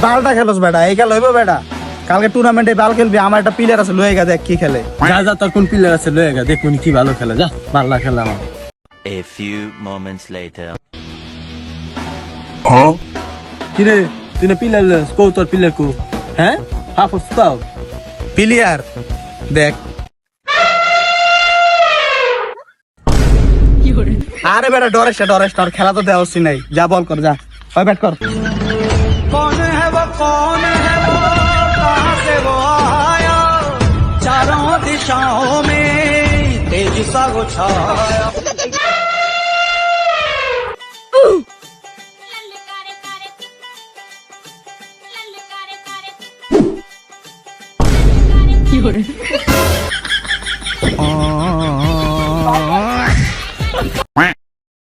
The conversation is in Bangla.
বালটা খেলোস বেটা, এই খেলা হইব বেটা? কালকে টুর্নামেন্টে বাল খেলবি, আমার একটা প্লেয়ার আছে লয়ে গা, দেখ কি খেলে। যা যা, তোর কোন প্লেয়ার আছে লয়ে গা, দেখুন কি ভালো খেলে, যা ভালো খেলে আমার। A few moments later. কিরে তুই না প্লেয়ার কো, তোর প্লেয়ার কো? হ্যাঁ হাফস তাও প্লেয়ার দেখ। আরে বেটা ডরেস না, খেলা তো দেওয়া হচ্ছি নাই, যা বল কর, যা হয় ব্যাট কর। Fiore.